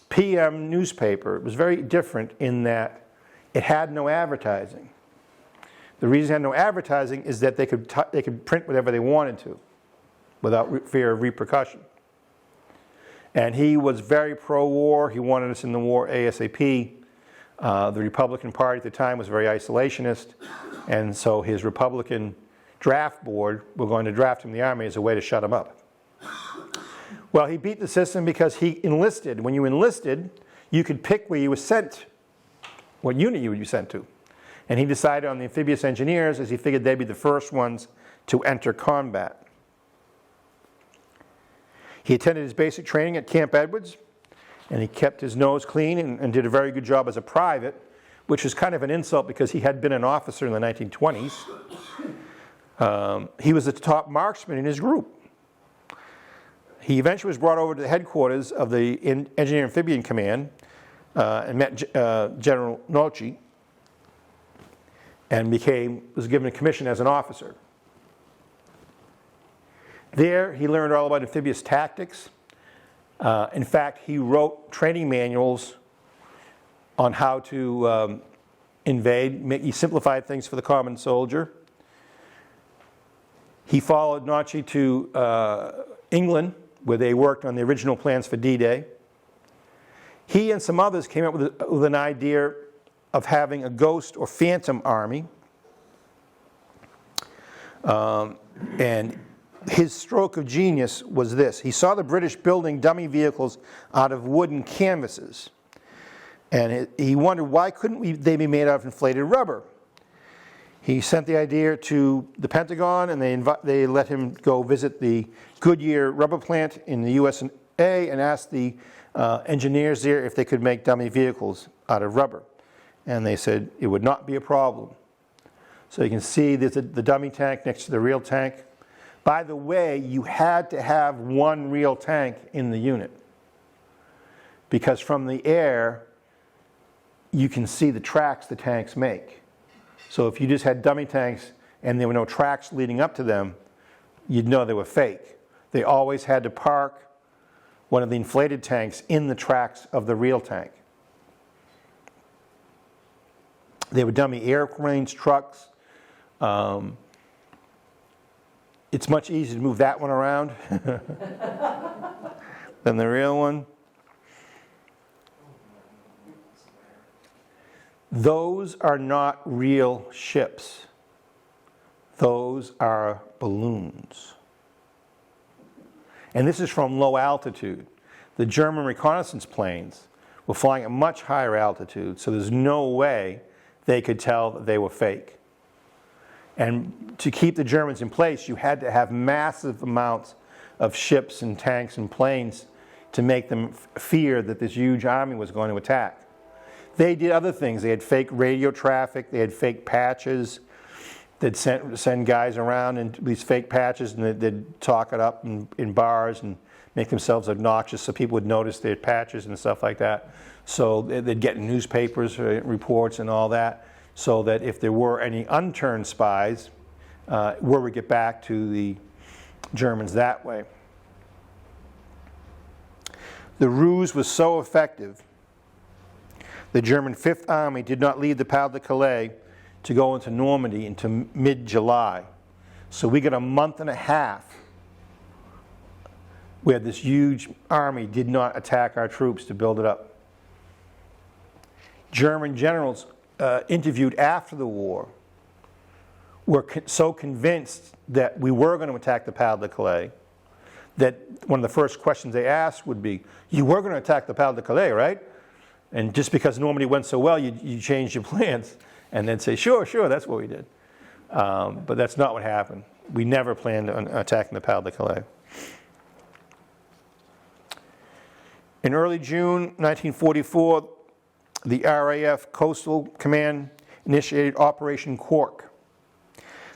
PM newspaper. It was very different in that it had no advertising. The reason it had no advertising is that they could print whatever they wanted to without fear of repercussion. And he was very pro-war. He wanted us in the war ASAP. The Republican Party at the time was very isolationist, and so his Republican draft board were going to draft him in the Army as a way to shut him up. Well, he beat the system because he enlisted. When you enlisted, you could pick where you were sent, what unit you would be sent to. And he decided on the amphibious engineers, as he figured they'd be the first ones to enter combat. He attended his basic training at Camp Edwards, and he kept his nose clean and did a very good job as a private, which is kind of an insult because he had been an officer in the 1920s. He was the top marksman in his group. He eventually was brought over to the headquarters of the Engineer Amphibian Command and met General Nolte, and was given a commission as an officer. There, he learned all about amphibious tactics. In fact, he wrote training manuals on how to invade. He simplified things for the common soldier. He followed Nolte to England, where they worked on the original plans for D-Day. He and some others came up with an idea of having a ghost or phantom army. And his stroke of genius was this. He saw the British building dummy vehicles out of wooden canvases. And he wondered, why couldn't they be made out of inflated rubber? He sent the idea to the Pentagon, and they let him go visit the Goodyear rubber plant in the USA and asked the engineers there if they could make dummy vehicles out of rubber. And they said it would not be a problem. So you can see there's the dummy tank next to the real tank. By the way, you had to have one real tank in the unit, because from the air, you can see the tracks the tanks make. So if you just had dummy tanks and there were no tracks leading up to them, you'd know they were fake. They always had to park one of the inflated tanks in the tracks of the real tank. They were dummy airplanes, trucks. It's much easier to move that one around than the real one. Those are not real ships. Those are balloons. And this is from low altitude. The German reconnaissance planes were flying at much higher altitude, so there's no way they could tell that they were fake. And to keep the Germans in place, you had to have massive amounts of ships and tanks and planes to make them fear that this huge army was going to attack. They did other things. They had fake radio traffic. They had fake patches. They'd send guys around in these fake patches, and they'd talk it up in bars and make themselves obnoxious so people would notice their patches and stuff like that. So they'd get newspapers, reports and all that, so that if there were any unturned spies, word would get back to the Germans that way. The ruse was so effective, the German Fifth Army did not leave the Pas-de-Calais to go into Normandy until mid-July. So we got a month and a half where this huge army did not attack our troops to build it up. German generals interviewed after the war were so convinced that we were going to attack the Pas-de-Calais that one of the first questions they asked would be, "You were going to attack the Pas-de-Calais, right? And just because Normandy went so well, you changed your plans." And they'd say, sure, that's what we did. But that's not what happened. We never planned on attacking the Pas-de-Calais. In early June 1944, the RAF Coastal Command initiated Operation Cork.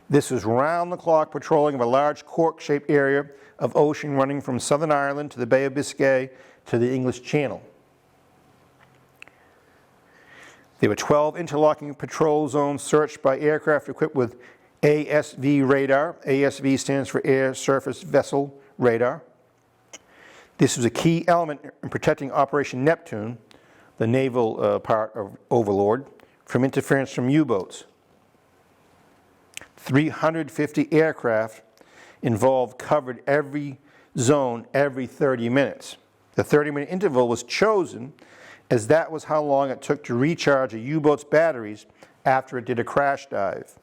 This was round-the-clock patrolling of a large cork-shaped area of ocean running from Southern Ireland to the Bay of Biscay to the English Channel. There were 12 interlocking patrol zones searched by aircraft equipped with ASV radar. ASV stands for Air Surface Vessel Radar. This was a key element in protecting Operation Neptune, the naval part of Overlord, from interference from U-boats. 350 aircraft involved covered every zone every 30 minutes. The 30-minute interval was chosen as that was how long it took to recharge a U-boat's batteries after it did a crash dive.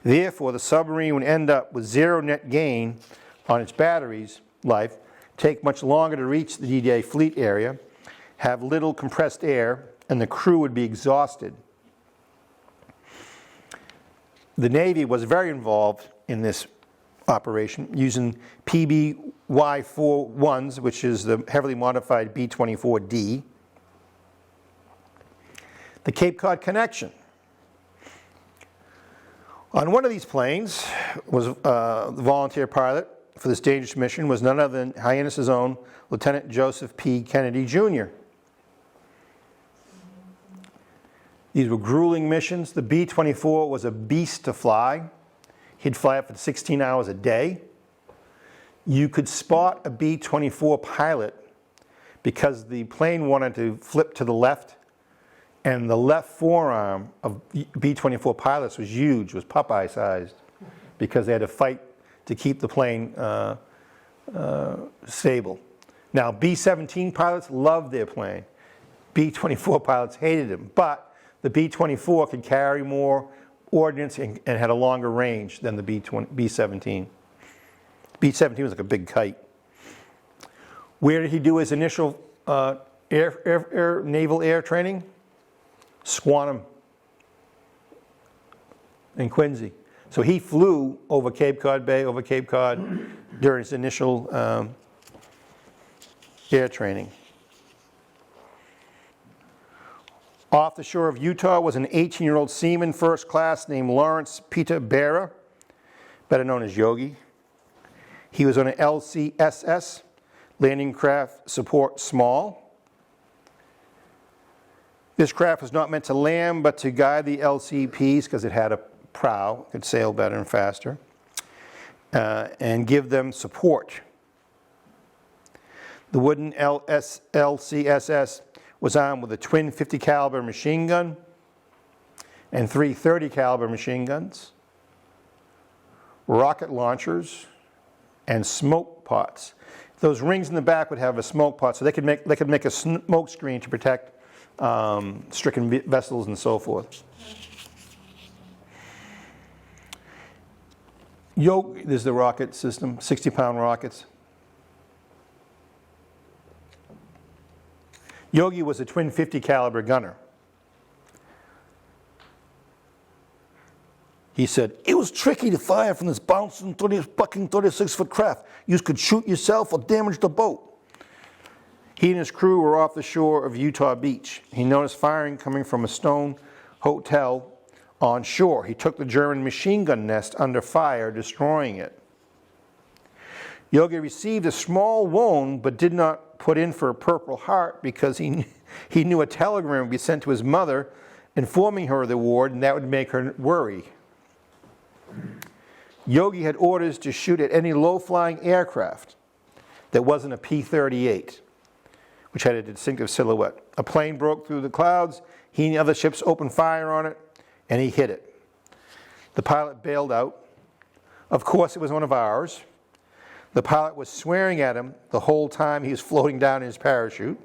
Therefore, the submarine would end up with zero net gain on its batteries life, take much longer to reach the D-Day fleet area, have little compressed air, and the crew would be exhausted. The Navy was very involved in this operation, using PBY-41s, which is the heavily modified B-24D. The Cape Cod Connection. On one of these planes was the volunteer pilot for this dangerous mission was none other than Hyannis's own Lieutenant Joseph P. Kennedy, Jr. These were grueling missions. The B-24 was a beast to fly. He'd fly up for 16 hours a day. You could spot a B-24 pilot because the plane wanted to flip to the left, and the left forearm of B-24 pilots was huge, was Popeye-sized, because they had to fight to keep the plane stable. Now, B-17 pilots loved their plane. B-24 pilots hated him, but the B-24 could carry more ordnance and had a longer range than the B-17. B-17 was like a big kite. Where did he do his initial naval air training? Squantum. in Quincy. So he flew over Cape Cod Bay, over Cape Cod during his initial air training. Off the shore of Utah was an 18-year-old seaman first class named Lawrence Peter Barra, better known as Yogi. He was on an LCSS, Landing Craft Support Small. This craft was not meant to land, but to guide the LCPs because it had a prow, could sail better and faster, and give them support. The wooden LCSS was armed with a twin 50 caliber machine gun and 3 30 caliber machine guns, rocket launchers, and smoke pots. Those rings in the back would have a smoke pot, so they could make a smoke screen to protect stricken vessels and so forth. This is the rocket system, 60-pound rockets. Yogi was a twin 50 caliber gunner. He said, "It was tricky to fire from this bouncing 36-foot craft. You could shoot yourself or damage the boat." He and his crew were off the shore of Utah Beach. He noticed firing coming from a stone hotel on shore. He took the German machine gun nest under fire, destroying it. Yogi received a small wound, but did not put in for a Purple Heart because he knew a telegram would be sent to his mother informing her of the award, and that would make her worry. Yogi had orders to shoot at any low-flying aircraft that wasn't a P-38, which had a distinctive silhouette. A plane broke through the clouds. He and the other ships opened fire on it, and he hit it. The pilot bailed out. Of course, it was one of ours. The pilot was swearing at him the whole time he was floating down in his parachute.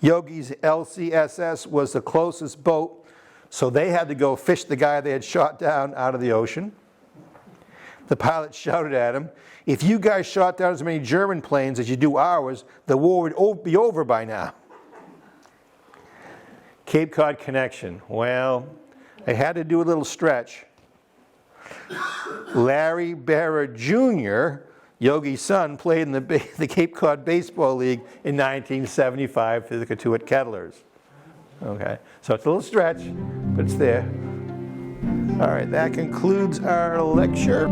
Yogi's LCSS was the closest boat, so they had to go fish the guy they had shot down out of the ocean. The pilot shouted at him, "If you guys shot down as many German planes as you do ours, the war would be over by now." Cape Cod connection. Well, I had to do a little stretch. Larry Barra Jr., Yogi's son, played in the Cape Cod Baseball League in 1975 for the Katuitt Kettlers. Okay, so it's a little stretch, but it's there. All right, that concludes our lecture.